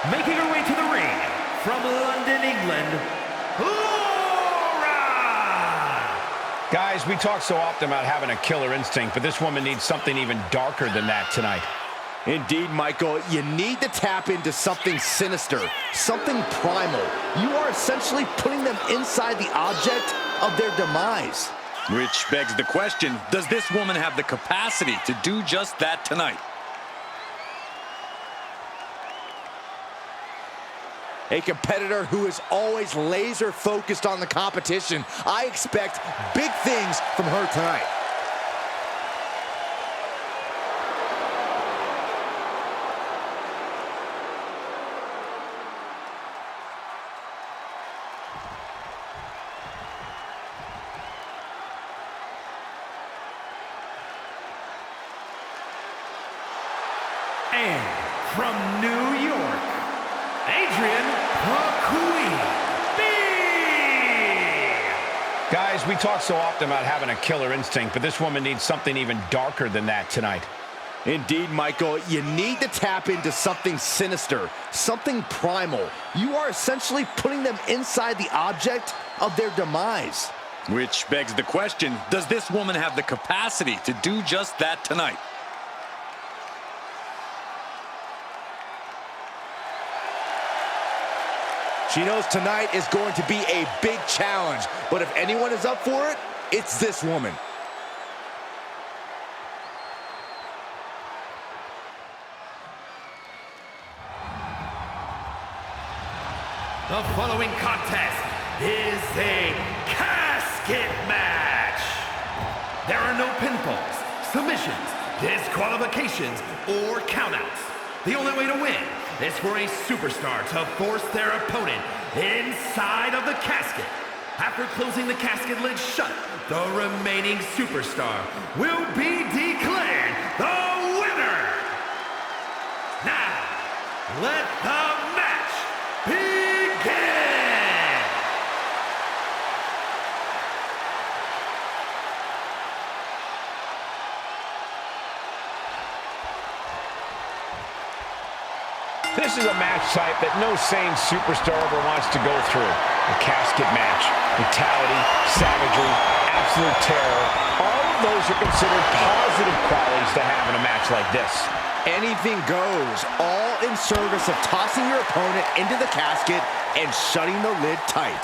Making her way to the ring from London, England, Laura! Guys, we talk so often about having a killer instinct, but this woman needs something even darker than that tonight. Indeed, Michael, you need to tap into something sinister, something primal. You are essentially putting them inside the object of their demise. Which begs the question, does this woman have the capacity to do just that tonight? A competitor who is always laser focused on the competition. I expect big things from her tonight. And from New York, Adrian Pacuii. Guys, we talk so often about having a killer instinct, but this woman needs something even darker than that tonight. Indeed, Michael, you need to tap into something sinister, something primal. You are essentially putting them inside the object of their demise. Which begs the question, does this woman have the capacity to do just that tonight? She knows tonight is going to be a big challenge, but if anyone is up for it, it's this woman. The following contest is a casket match. There are no pinfalls, submissions, disqualifications, or countouts. The only way to win is for a superstar to force their opponent inside of the casket. After closing the casket lid shut, the remaining superstar will be declared the winner. Now, let the match begin! This is a match type that no sane superstar ever wants to go through. A casket match. Brutality, savagery, absolute terror. All of those are considered positive qualities to have in a match like this. Anything goes, all in service of tossing your opponent into the casket and shutting the lid tight.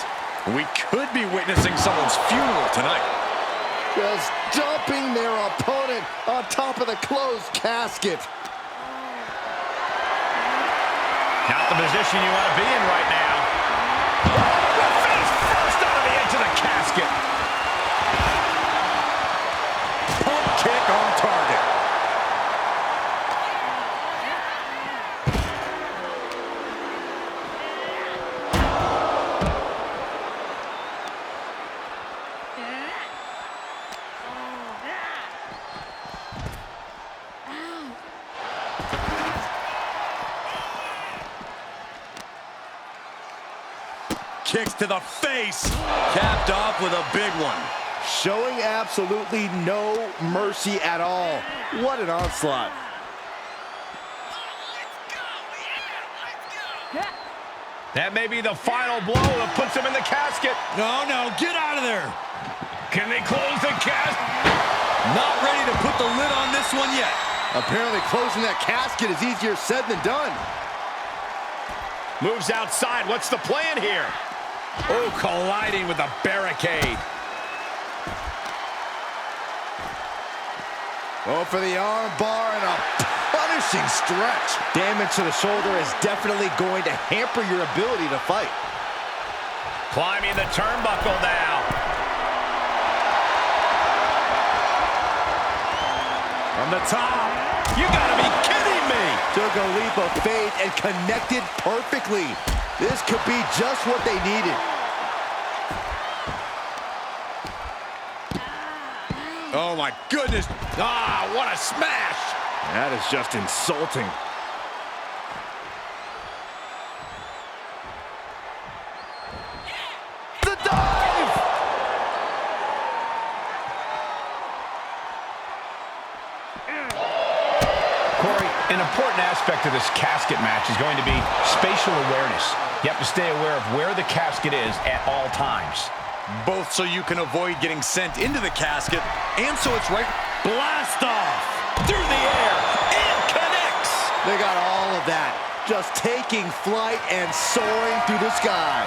We could be witnessing someone's funeral tonight. Just dumping their opponent on top of the closed casket. Not the position you want to be in right now. Face first out of the edge of the casket. Pump kick on target. Kicks to the face, capped off with a big one. Showing absolutely no mercy at all. What an onslaught. That may be the final blow that puts him in the casket. No, get out of there. Can they close the casket? Not ready to put the lid on this one yet. Apparently closing that casket is easier said than done. Moves outside. What's the plan here? Oh, colliding with the barricade. Oh, for the arm bar and a punishing stretch. Damage to the shoulder is definitely going to hamper your ability to fight. Climbing the turnbuckle now. From the top. You gotta be kidding me. Took a leap of faith and connected perfectly. This could be just what they needed. Oh my goodness. Ah, what a smash. That is just insulting. The dive! Corey, in a important aspect of this casket match is going to be spatial awareness. You have to stay aware of where the casket is at all times. Both so you can avoid getting sent into the casket, and so it's right. Blast off through the air and connects. They got all of that, just taking flight and soaring through the sky.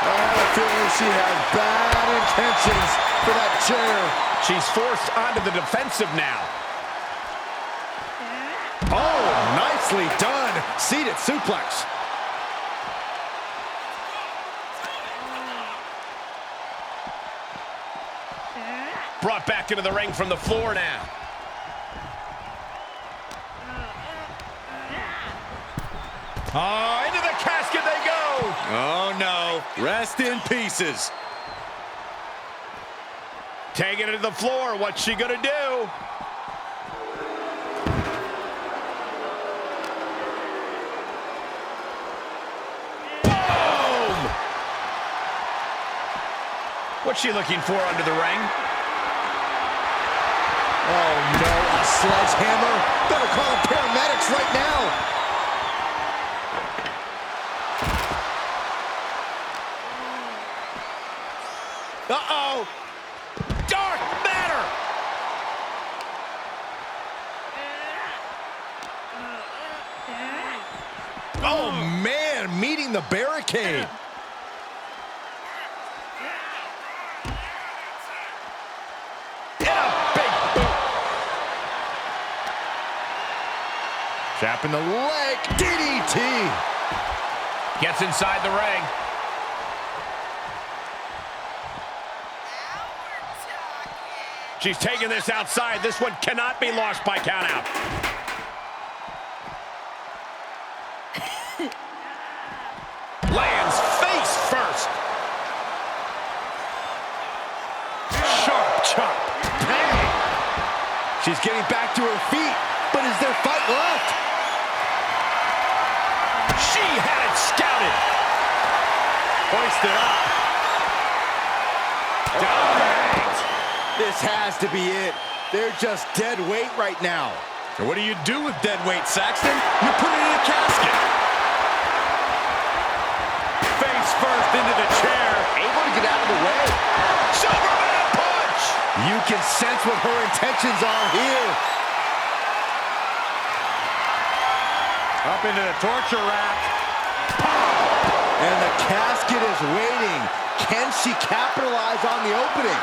I have a feeling she has bad intentions for that chair. She's forced onto the defensive now. Oh, nicely done. Seated suplex. Brought back into the ring from the floor now. Oh, into the casket they go. Oh, no. Rest in pieces. Taking it to the floor. What's she gonna do? Boom! What's she looking for under the ring? Oh, no, a sledgehammer. Better call the paramedics right now. Uh-oh! Dark matter! Oh, man, meeting the barricade. Chapping the leg. DDT. Gets inside the ring. She's taking this outside. This one cannot be lost by countout. Lands face first. Sharp chop. Bang. She's getting back to her feet, but is there fight left? She had it scouted. Hoisted up. Dominate. This has to be it. They're just dead weight right now. So what do you do with dead weight, Saxton? You put it in a casket. Face first into the chair. Able to get out of the way. Superman punch. You can sense what her intentions are here. Up into the torture rack. And the casket is waiting. Can she capitalize on the opening?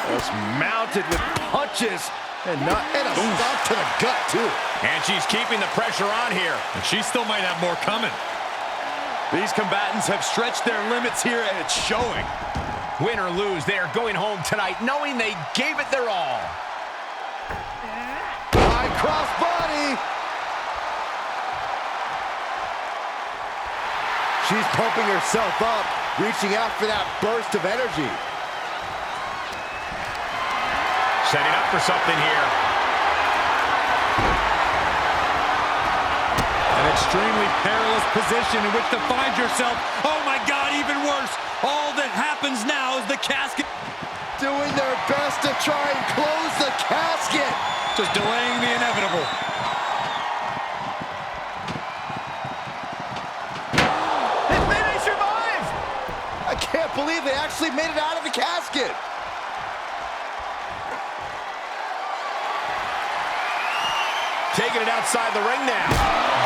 Just mounted with punches and a stop to the gut, too. And she's keeping the pressure on here. And she still might have more coming. These combatants have stretched their limits here, and it's showing. Win or lose, they are going home tonight knowing they gave it their all. High cross body. She's pumping herself up, reaching out for that burst of energy. Setting up for something here. An extremely perilous position in which to find yourself. Oh my God, even worse. All that happens now is the casket doing their best to try and close the casket. Just delaying the inevitable. They survived. I can't believe they actually made it out of the casket. Taking it outside the ring now.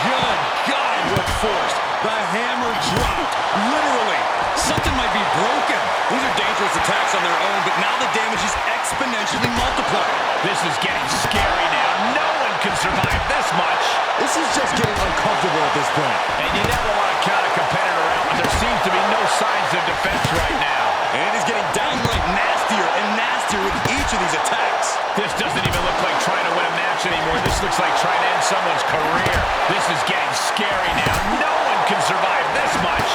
Good God, what force. The hammer dropped, literally. Something might be broken. These are dangerous attacks on their own, but now the damage is exponentially multiplied. This is getting scary now. No one can survive this much. This is just getting uncomfortable at this point. And you never want to count a competitor out, but there seems to be no signs of defense right now. And it is getting downright nastier and nastier with each of these attacks. This doesn't even look like trying to win a match anymore. This looks like trying to end someone's career. This is getting scary now. No one can survive this much.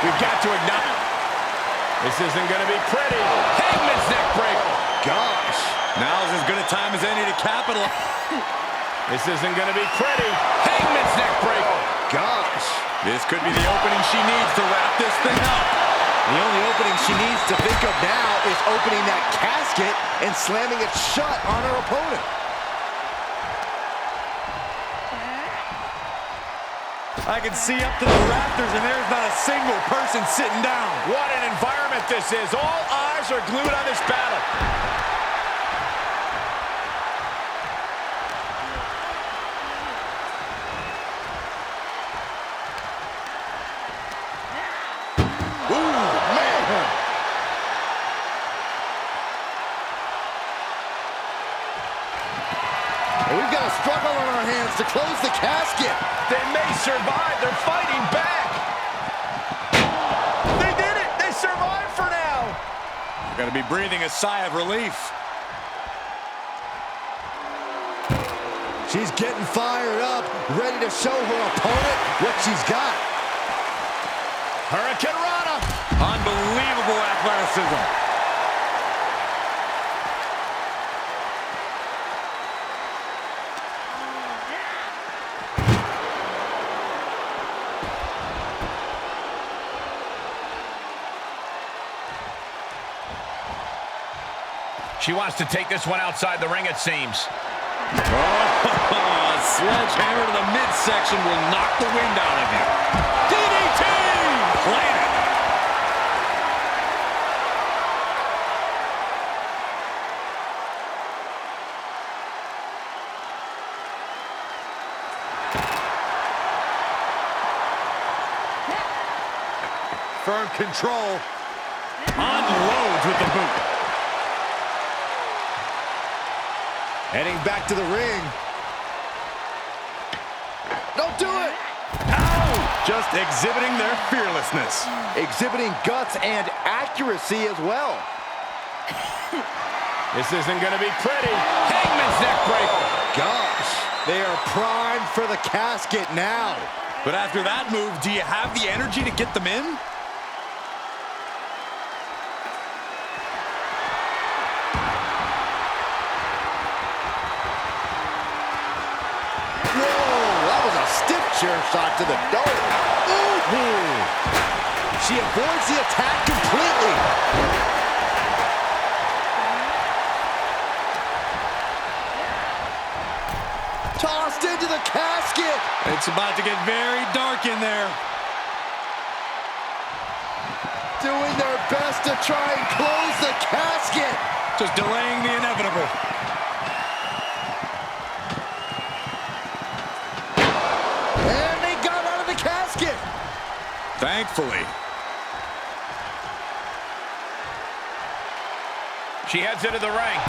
We've got to acknowledge this isn't going to be pretty. Hangman's neck breaker. Gosh. Now's as good a time as any to capitalize. This isn't going to be pretty. Hangman's neck breaker. Gosh. This could be the opening she needs to wrap this thing up. The only opening she needs to think of now is opening that casket and slamming it shut on her opponent. I can see up to the rafters, and there's not a single person sitting down. What an environment this is. All eyes are glued on this battle. We've got a struggle on our hands to close the casket. They may survive. They're fighting back. They did it. They survived for now. You're going to be breathing a sigh of relief. She's getting fired up, ready to show her opponent what she's got. Hurricane Rana. Unbelievable athleticism. She wants to take this one outside the ring, it seems. A sledgehammer to the midsection will knock the wind out of you. DDT! Planted. Firm control. Unloads with the boot. Heading back to the ring. Don't do it! Ow! Just exhibiting their fearlessness. Exhibiting guts and accuracy as well. This isn't going to be pretty. Hangman's neck breaker. Gosh, they are primed for the casket now. But after that move, do you have the energy to get them in? Chair shot to the dome. Ooh. She avoids the attack completely. Tossed into the casket. It's about to get very dark in there. Doing their best to try and close the casket. Just delaying the inevitable. Thankfully. She heads into the ring.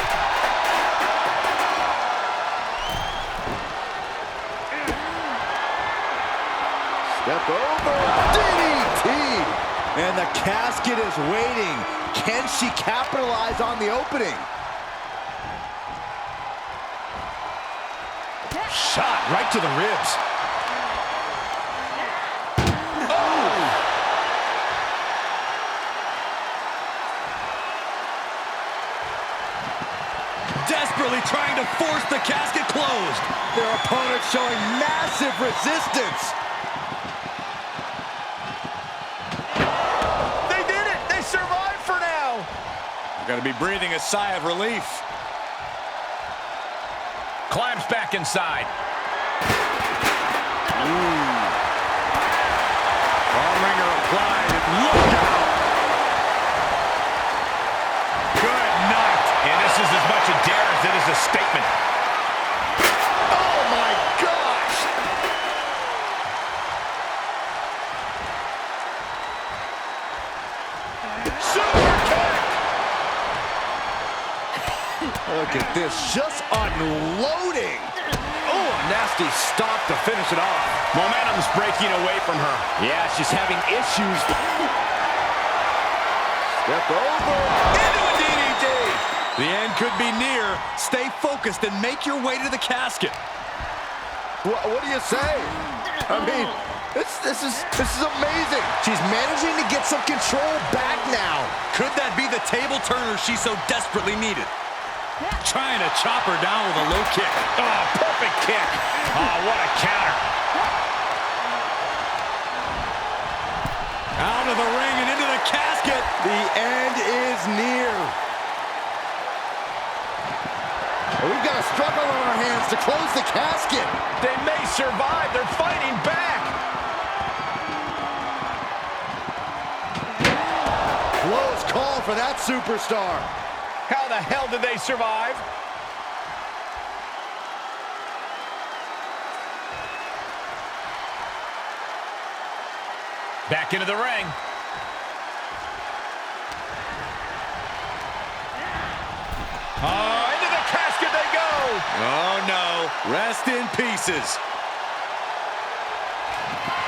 Step over. DDT. And the casket is waiting. Can she capitalize on the opening? Shot right to the ribs. Desperately trying to force the casket closed. Their opponent showing massive resistance. They did it! They survived for now! They're going to be breathing a sigh of relief. Climbs back inside. Arm wringer applied. Look out! And this is as much a dare as it is a statement. Oh, my gosh! Super kick! Look at this, just unloading. Oh, a nasty stop to finish it off. Momentum's breaking away from her. Yeah, she's having issues. Step over. Into a DDT. The end could be near. Stay focused and make your way to the casket. What do you say? I mean, this is amazing. She's managing to get some control back now. Could that be the table turner she so desperately needed? Trying to chop her down with a low kick. Oh, perfect kick. Oh, what a counter. Out of the ring and into the casket. The end is near. We've got a struggle on our hands to close the casket. They may survive. They're fighting back. Close call for that superstar. How the hell did they survive? Back into the ring. Into the casket they go. Oh, no. Rest in pieces.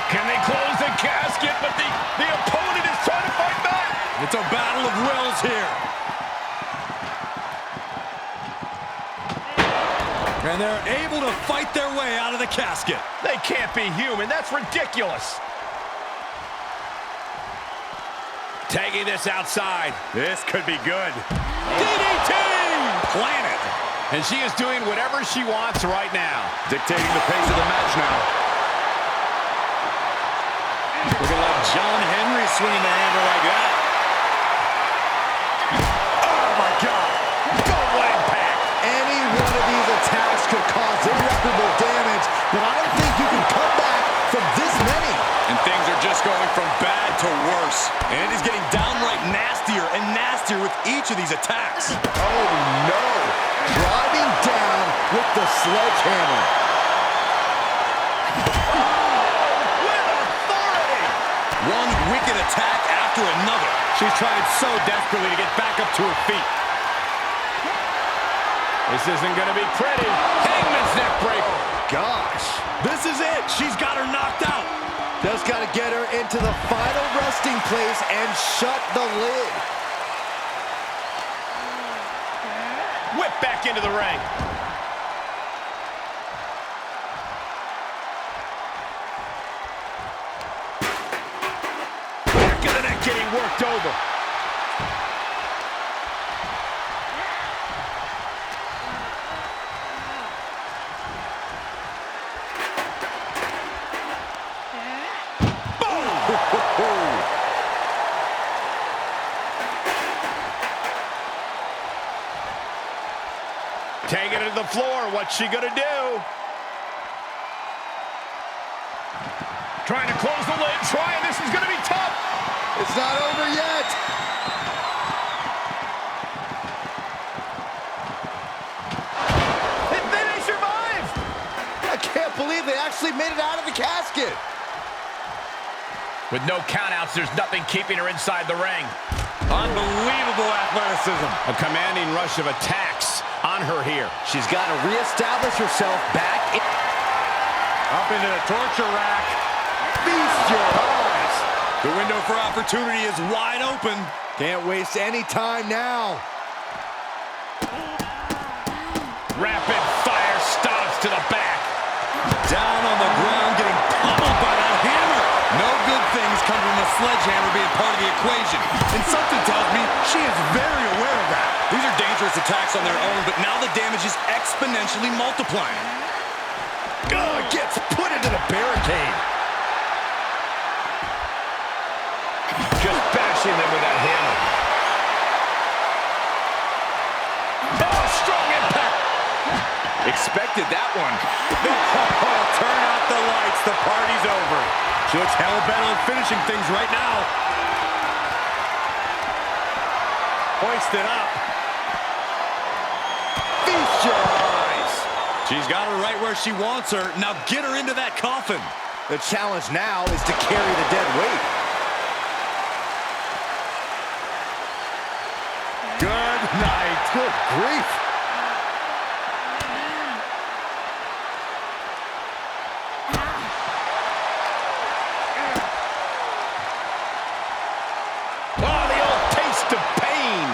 Can they close the casket? But the opponent is trying to fight back. It's a battle of wills here. And they're able to fight their way out of the casket. They can't be human. That's ridiculous. Taking this outside. This could be good. DDT! Planet. And she is doing whatever she wants right now. Dictating the pace of the match now. Looking like John Henry swinging the hammer like that. Oh, my God. Double impact. Any one of these attacks could cause irreparable damage, but I don't think you can come back from this many. And things are just going from bad to worse. And he's getting downright nastier and nastier with each of these attacks. Oh, no. Driving down with the sledgehammer. With authority. One wicked attack after another. She's trying so desperately to get back up to her feet. This isn't going to be pretty. Hangman's neck breaker. Gosh. This is it. She's got her knocked out. Just got to get her into the final resting place and shut the lid. Whip back into the ring. Back of the neck getting worked over. Taking it to the floor. What's she gonna do? Trying to close the lid. This is gonna be tough. It's not over yet. They survived. I can't believe they actually made it out of the casket. With no countouts, there's nothing keeping her inside the ring. Unbelievable athleticism. A commanding rush of attacks on her here. She's got to reestablish herself back in. Up into the torture rack. Feast your eyes. The window for opportunity is wide open. Can't waste any time now. Rapid fire stops to the back. Down on the ground, getting pummeled by that hammer. No good things come from a sledgehammer being part of the equation. And something tells me she is very aware of that. These are dangerous attacks on their own, but now the damage is exponentially multiplying. Gets put into the barricade. Just bashing them with that hammer. Oh, strong impact. Expected that one. Oh, turn out the lights. The party's over. She looks hell-bent on finishing things right now. Hoisted up. Feast your eyes. She's got her right where she wants her. Now get her into that coffin. The challenge now is to carry the dead weight. Good night. Good grief. Oh, the old taste of pain.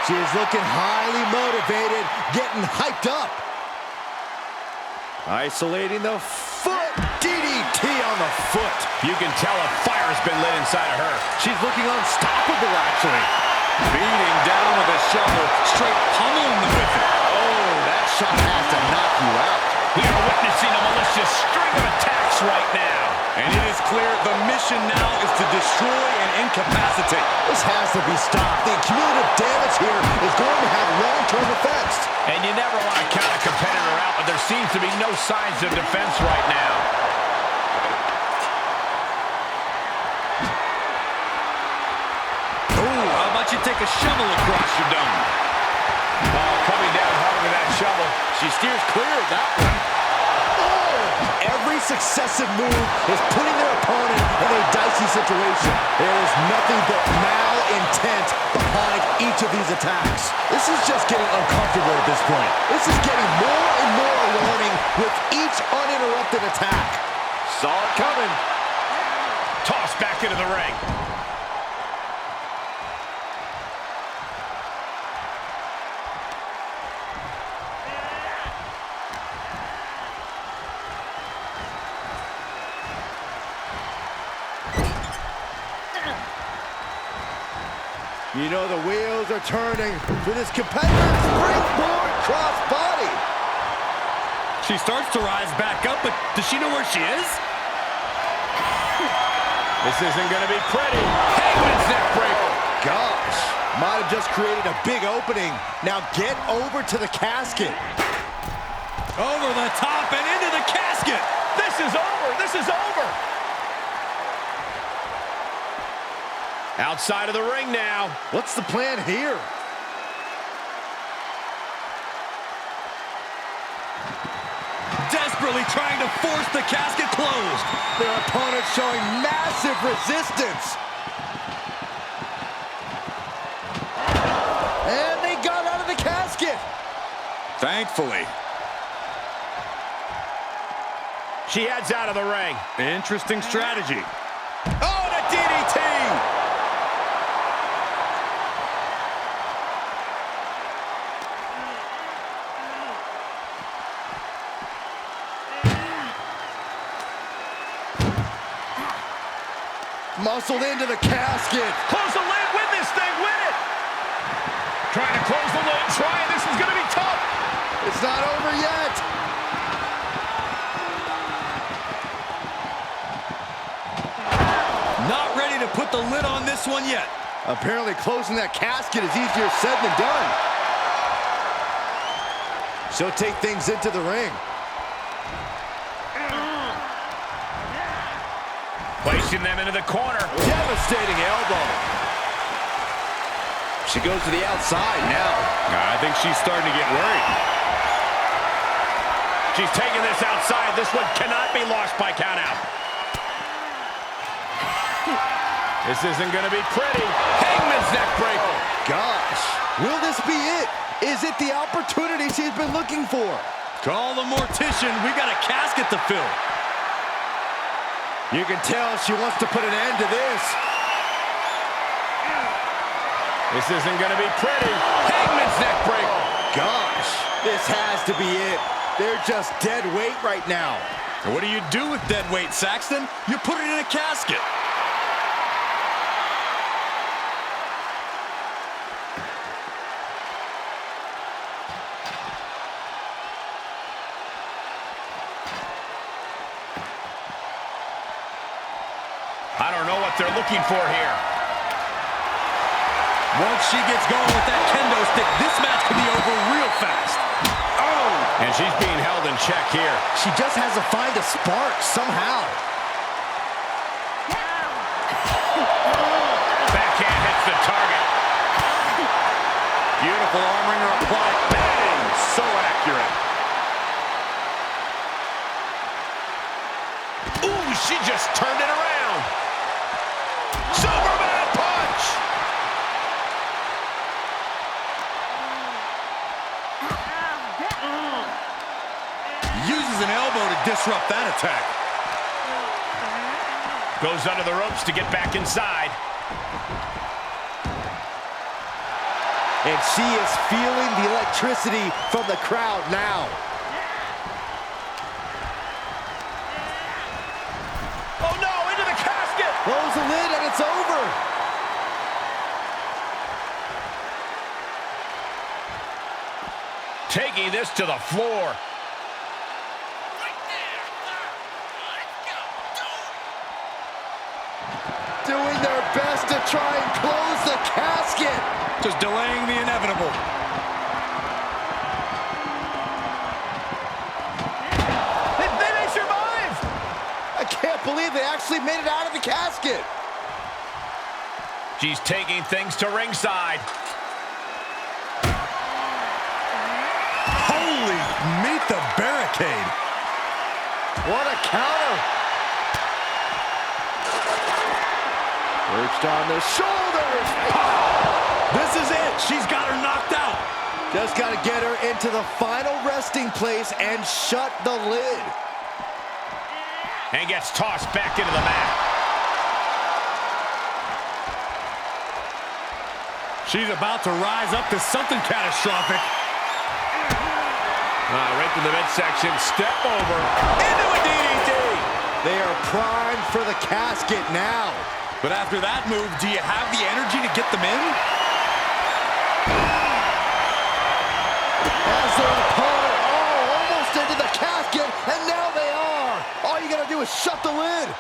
She is looking highly motivated, getting hyped up. Isolating the foot. DDT on the foot. You can tell a fire's been lit inside of her. She's looking unstoppable, actually. Beating down with a shovel, straight pummeling them with it. Oh, that shot has to knock you out. We are witnessing a malicious string of attacks right now. And it is clear the mission now is to destroy and incapacitate. This has to be stopped. The cumulative damage here is going to have long-term effects. And you never want to count a competitor out, but there seems to be no signs of defense right now. Ooh, how about you take a shovel across your dome? Oh, coming down hard with that shovel. She steers clear of that one. Every successive move is putting their opponent in a dicey situation. There is nothing but malintent behind each of these attacks. This is just getting uncomfortable at this point. This is getting more and more alarming with each uninterrupted attack. Saw it coming. Tossed back into the ring. You know the wheels are turning for this competitor's springboard crossbody. She starts to rise back up, but does she know where she is? This isn't going to be pretty. Hangman's neck breaker. Gosh, might have just created a big opening. Now get over to the casket. Over the top and into the casket. This is over. This is over. Outside of the ring now. What's the plan here? Desperately trying to force the casket closed. Their opponent showing massive resistance. And they got out of the casket. Thankfully. She heads out of the ring. Interesting strategy. Oh, and a DDT! Muscled into the casket. Close the lid, win this thing, win it! Trying to close the lid, trying, this is gonna be tough! It's not over yet. Not ready to put the lid on this one yet. Apparently closing that casket is easier said than done. She'll take things into the ring. Placing them into the corner. Devastating elbow. She goes to the outside now. I think she's starting to get worried. She's taking this outside. This one cannot be lost by countout. This isn't going to be pretty. Hangman's neck breaker. Gosh, will this be it? Is it the opportunity she's been looking for? Call the mortician. We got a casket to fill. You can tell she wants to put an end to this. This isn't going to be pretty. Hangman's neck breaker. Gosh, this has to be it. They're just dead weight right now. And what do you do with dead weight, Saxton? You put it in a casket. I don't know what they're looking for here. Once she gets going with that kendo stick, this match could be over real fast. Oh! And she's being held in check here. She just has to find a spark somehow. Backhand hits the target. Beautiful arm wringer applied. Bang! So accurate. Ooh, she just turned it around. Superman punch! Uses an elbow to disrupt that attack. Goes under the ropes to get back inside. And she is feeling the electricity from the crowd now. Oh no, into the casket! Close the lid and it's over. Taking this to the floor. Doing their best to try and close the casket. Just delaying the inevitable. They may survive. I can't believe they actually made it out of the casket. She's taking things to ringside. Holy, meet the barricade. What a counter. Perched on the shoulders. This is it. She's got her knocked out. Just got to get her into the final resting place and shut the lid. And gets tossed back into the mat. She's about to rise up to something catastrophic. Right to the midsection, step over, into a DDT. They are primed for the casket now. But after that move, do you have the energy to get them in? As their opponent, almost into the casket, and now they are. All you gotta do is shut the lid.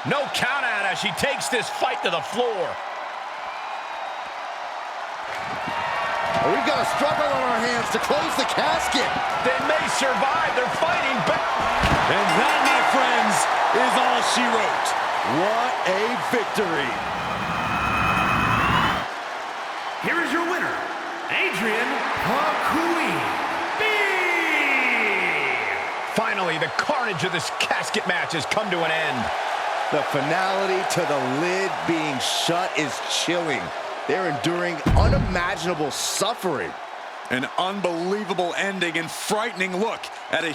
No count out as she takes this fight to the floor. We've got a struggle on our hands to close the casket. They may survive. They're fighting back. And that, my friends, is all she wrote. What a victory. Here is your winner, Adrian Hakuin. Finally, the carnage of this casket match has come to an end. The finality to the lid being shut is chilling. They're enduring unimaginable suffering. An unbelievable ending and frightening look at a